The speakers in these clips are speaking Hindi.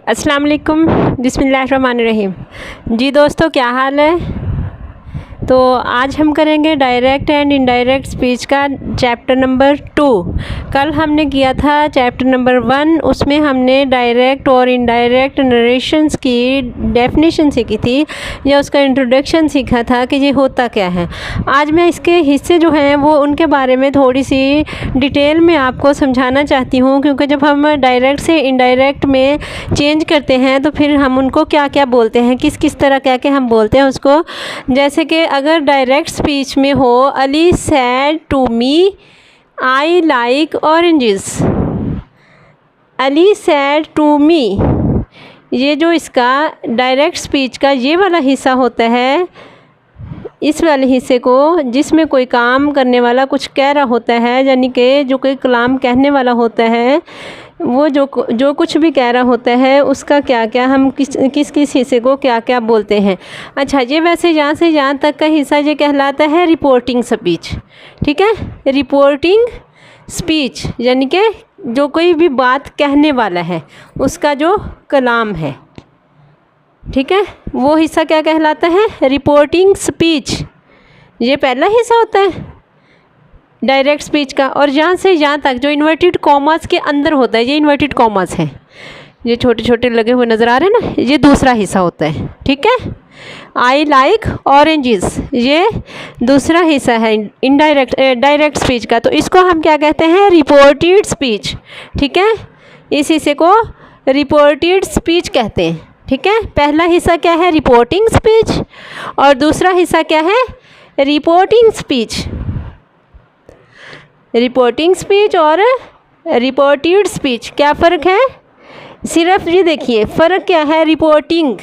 अस्सलाम वालेकुम, बिस्मिल्लाहिर्रहमानिर्रहीम। जी दोस्तों, क्या हाल है। तो आज हम करेंगे डायरेक्ट एंड इनडायरेक्ट स्पीच का चैप्टर नंबर 2। कल हमने किया था चैप्टर नंबर 1, उसमें हमने डायरेक्ट और इनडायरेक्ट नरेशंस की डेफिनेशन सीखी थी या उसका इंट्रोडक्शन सीखा था कि ये होता क्या है। आज मैं इसके हिस्से जो हैं वो उनके बारे में थोड़ी सी डिटेल में आपको समझाना चाहती हूँ, क्योंकि जब हम डायरेक्ट से इनडायरेक्ट में चेंज करते हैं तो फिर हम उनको क्या क्या बोलते हैं, किस किस तरह क्या क्या हम बोलते हैं उसको। जैसे कि अगर डायरेक्ट स्पीच में हो, Ali said to me I like oranges. Ali said to me, ये जो इसका डायरेक्ट स्पीच का ये वाला हिस्सा होता है, इस वाले हिस्से को जिसमें कोई काम करने वाला कुछ कह रहा होता है, यानी कि जो कोई कलाम कहने वाला होता है, वो जो कुछ भी कह रहा होता है उसका क्या क्या हम किस हिस्से को क्या क्या बोलते हैं। अच्छा, ये वैसे यहाँ से यहाँ तक का हिस्सा ये कहलाता है रिपोर्टिंग स्पीच। ठीक है, रिपोर्टिंग स्पीच यानी कि जो कोई भी बात कहने वाला है उसका जो कलाम है, ठीक है, वो हिस्सा क्या कहलाता है, रिपोर्टिंग स्पीच। ये पहला हिस्सा होता है डायरेक्ट स्पीच का। और यहाँ से यहाँ तक जो इन्वर्टेड कॉमास के अंदर होता है, ये इन्वर्टेड कॉमास है, ये छोटे छोटे लगे हुए नज़र आ रहे हैं ना, ये दूसरा हिस्सा होता है। ठीक है, आई लाइक ऑरेंजेस, ये दूसरा हिस्सा है डायरेक्ट स्पीच का। तो इसको हम क्या कहते हैं, रिपोर्टेड स्पीच। ठीक है, इस हिस्से को रिपोर्टेड स्पीच कहते हैं। ठीक है, पहला हिस्सा क्या है, रिपोर्टिंग स्पीच, और दूसरा हिस्सा क्या है, रिपोर्टिंग स्पीच। रिपोर्टिंग स्पीच और रिपोर्टेड स्पीच क्या फ़र्क है, सिर्फ ये देखिए फ़र्क क्या है। रिपोर्टिंग,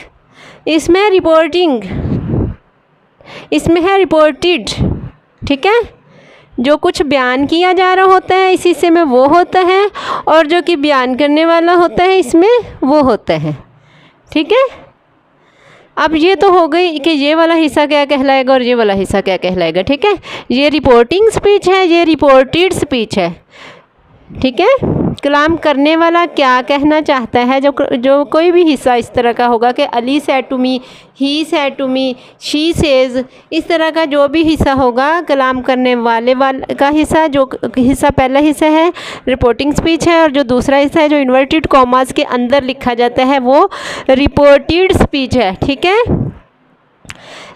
इसमें रिपोर्टिंग, इसमें है रिपोर्टेड। ठीक है, जो कुछ बयान किया जा रहा होता है इस हिस्से में वो होता है, और जो कि बयान करने वाला होता है इसमें वो होता है। ठीक है, अब ये तो हो गई कि ये वाला हिस्सा क्या कहलाएगा और ये वाला हिस्सा क्या कहलाएगा। ठीक है, ये रिपोर्टिंग स्पीच है, ये रिपोर्टेड स्पीच है। ठीक है, कलाम करने वाला क्या कहना चाहता है, जो कोई भी हिस्सा इस तरह का होगा कि Ali said to me, he said to me, she says, इस तरह का जो भी हिस्सा होगा कलाम करने वाले का हिस्सा, जो हिस्सा पहला हिस्सा है रिपोर्टिंग स्पीच है, और जो दूसरा हिस्सा है जो इन्वर्टेड कॉमास के अंदर लिखा जाता है वो रिपोर्टेड स्पीच है। ठीक है,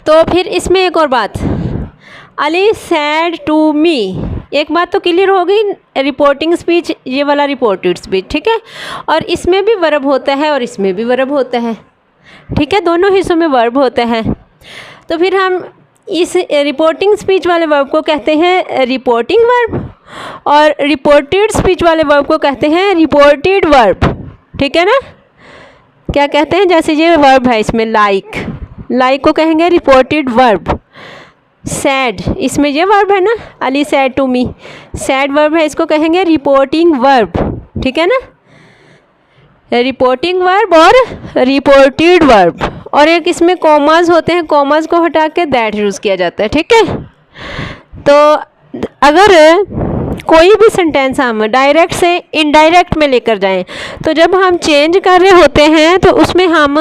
तो फिर इसमें एक और बात, अली सैड टू मी, एक बात तो क्लियर हो गई, रिपोर्टिंग स्पीच ये वाला रिपोर्टेड स्पीच। ठीक है, और इसमें भी वर्ब होता है और इसमें भी वर्ब होता है। ठीक है, दोनों हिस्सों में वर्ब होता है। तो फिर हम इस रिपोर्टिंग स्पीच वाले वर्ब को कहते हैं रिपोर्टिंग वर्ब, और रिपोर्टेड स्पीच वाले वर्ब को कहते हैं रिपोर्टेड वर्ब। ठीक है ना, क्या कहते हैं, जैसे ये वर्ब है इसमें लाइक, लाइक को कहेंगे रिपोर्टेड वर्ब। सैड, इसमें ये वर्ब है ना, Ali said to me, said verb है, इसको कहेंगे रिपोर्टिंग वर्ब। ठीक है ना, रिपोर्टिंग वर्ब और रिपोर्टेड वर्ब। और एक इसमें कॉमास होते हैं, कॉमास को हटा के दैट यूज़ किया जाता है। ठीक है, तो अगर कोई भी सेंटेंस हम डायरेक्ट से इनडायरेक्ट में लेकर जाएं, तो जब हम चेंज कर रहे होते हैं तो उसमें हम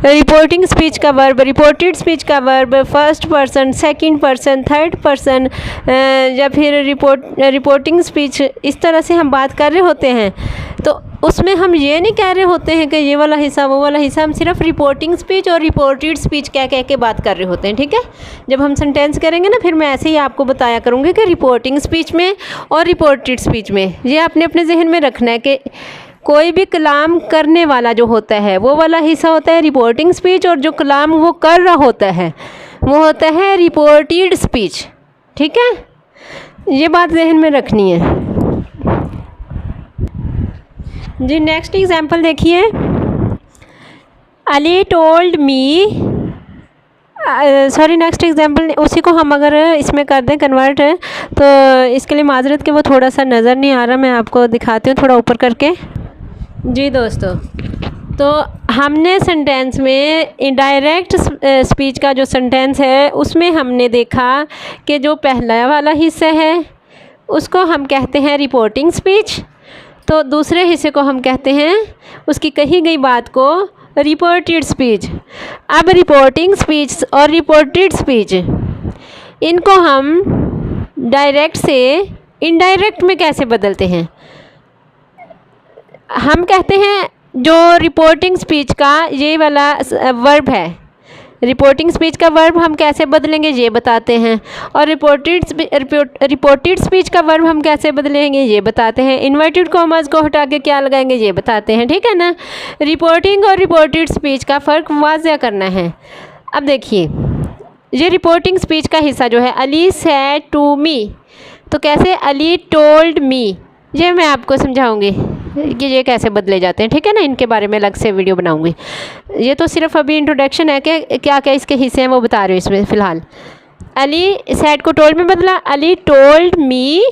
रिपोर्टिंग स्पीच का वर्ब, रिपोर्टेड स्पीच का verb, first person, second person, third person, या फिर रिपोर्टिंग स्पीच, इस तरह से हम बात कर रहे होते हैं। तो उसमें हम ये नहीं कह रहे होते हैं कि ये वाला हिस्सा वो वाला हिस्सा, हम सिर्फ रिपोर्टिंग स्पीच और रिपोर्टेड स्पीच कह के बात कर रहे होते हैं। ठीक है, जब हम सेंटेंस करेंगे ना, फिर मैं ऐसे ही आपको बताया करूँगी कि रिपोर्टिंग स्पीच में और रिपोर्टेड स्पीच में, ये आपने अपने जहन में रखना है कि कोई भी कलाम करने वाला जो होता है वो वाला हिस्सा होता है रिपोर्टिंग स्पीच, और जो कलाम वो कर रहा होता है वो होता है रिपोर्टेड स्पीच। ठीक है, ये बात जहन में रखनी है जी। नेक्स्ट एग्जाम्पल देखिए, अली टोल्ड मी, सॉरी नेक्स्ट एग्जाम्पल उसी को हम अगर इसमें कर दें कन्वर्ट, तो इसके लिए माजरत कि वो थोड़ा सा नज़र नहीं आ रहा, मैं आपको दिखाती हूँ थोड़ा ऊपर करके। जी दोस्तों, तो हमने सेंटेंस में इनडायरेक्ट स्पीच का जो सेंटेंस है उसमें हमने देखा कि जो पहला वाला हिस्सा है उसको हम कहते हैं रिपोर्टिंग स्पीच, तो दूसरे हिस्से को हम कहते हैं उसकी कही गई बात को रिपोर्टेड स्पीच। अब रिपोर्टिंग स्पीच और रिपोर्टेड स्पीच इनको हम डायरेक्ट से इनडायरेक्ट में कैसे बदलते हैं? हम कहते हैं जो रिपोर्टिंग स्पीच का ये वाला वर्ब है, रिपोर्टिंग स्पीच का वर्ब हम कैसे बदलेंगे ये बताते हैं, और रिपोर्टेड स्पीच का वर्ब हम कैसे बदलेंगे ये बताते हैं। इन्वर्टेड कॉमास को हटा के क्या लगाएंगे ये बताते हैं, ठीक है ना। रिपोर्टिंग और रिपोर्टेड स्पीच का फ़र्क वाज़ह करना है। अब देखिए ये रिपोर्टिंग स्पीच का हिस्सा जो है, अली सेड टू मी, तो कैसे अली टोल्ड मी, ये मैं आपको समझाऊंगी कि ये कैसे बदले जाते हैं, ठीक है ना। इनके बारे में अलग से वीडियो बनाऊंगी। ये तो सिर्फ अभी इंट्रोडक्शन है कि क्या क्या इसके हिस्से हैं वो बता रही हूँ इसमें फ़िलहाल। अली सैड को टोल्ड में बदला, Ali told me,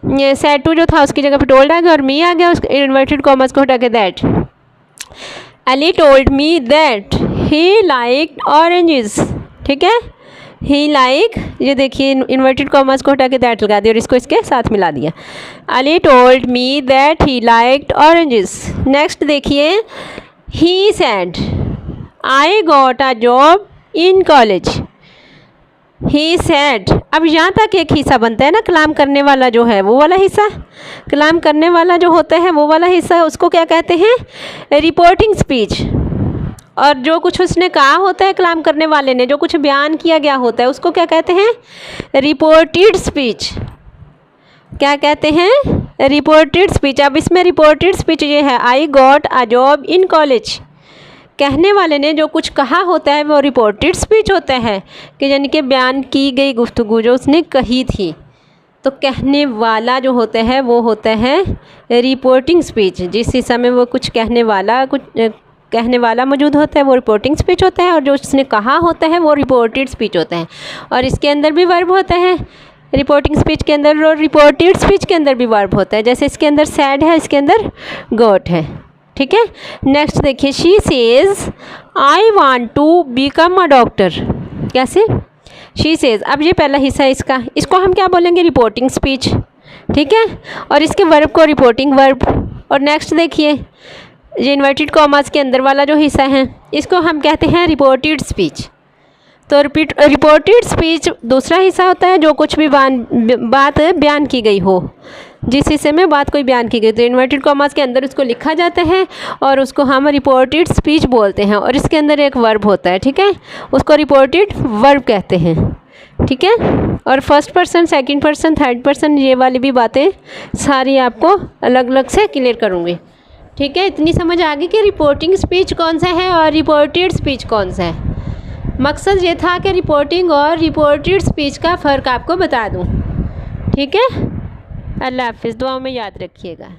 said to जो था उसकी जगह पे टोल्ड आ गया और मी आ गया, उस इन्वर्टेड कॉमर्स को हटा के that. Ali told me that he liked oranges, ठीक है। ही लाइक, ये देखिए इन्वर्टेड कॉमर्स को हटा के दैट लगा दिया और इसको इसके साथ मिला दिया। Ali told me that he liked oranges. Next देखिए, he said I got a job in college. He said, अब यहाँ तक एक हिस्सा बनता है ना, कलाम करने वाला जो है वो वाला हिस्सा, कलाम करने वाला जो होता है वो वाला हिस्सा, उसको क्या कहते हैं? Reporting speech. और जो कुछ उसने कहा होता है कलाम करने वाले ने, जो कुछ बयान किया गया होता है उसको क्या कहते हैं? Reported speech. क्या कहते हैं? Reported speech. अब इसमें रिपोर्टेड स्पीच ये है, आई got a job in college. कहने वाले ने जो कुछ कहा होता है वो रिपोर्टेड स्पीच होता है, कि यानी कि बयान की गई गुफ्तगू जो उसने कही थी। तो कहने वाला जो होता है वो होता है रिपोर्टिंग स्पीच। जिस हिस्सा में वो कुछ कहने वाला मौजूद होता है वो रिपोर्टिंग स्पीच होता है, और जो उसने कहा होता है वो रिपोर्टेड स्पीच होता है। और इसके अंदर भी वर्ब होता है रिपोर्टिंग स्पीच के अंदर, और रिपोर्टेड स्पीच के अंदर भी वर्ब होता है। जैसे इसके अंदर सैड है, इसके अंदर गॉट है, ठीक है। नेक्स्ट देखिए, she says I want to become a doctor. कैसे? शी सेज, अब ये पहला हिस्सा है इसका, इसको हम क्या बोलेंगे? रिपोर्टिंग स्पीच, ठीक है। और इसके वर्ब को रिपोर्टिंग वर्ब। और नेक्स्ट देखिए, ये इन्वर्टेड कॉमास के अंदर वाला जो हिस्सा है इसको हम कहते हैं रिपोर्टेड स्पीच। तो रिपोर्टेड स्पीच दूसरा हिस्सा होता है जो कुछ भी बात बयान की गई हो, जिस हिस्से में बात कोई बयान की गई, तो इन्वर्टेड कॉमास के अंदर उसको लिखा जाता है और उसको हम रिपोर्टेड स्पीच बोलते हैं। और इसके अंदर एक वर्ब होता है, ठीक है, उसको रिपोर्टेड वर्ब कहते हैं, ठीक है। और first person, second person, third person, ये वाली भी बातें सारी आपको अलग अलग से क्लियर करूँगी, ठीक है। इतनी समझ आ गई कि रिपोर्टिंग स्पीच कौन सा है और रिपोर्टेड स्पीच कौन सा है। मकसद ये था कि रिपोर्टिंग और रिपोर्टेड स्पीच का फ़र्क आपको बता दूं, ठीक है। अल्लाह हाफ़िज़, दुआओं में याद रखिएगा।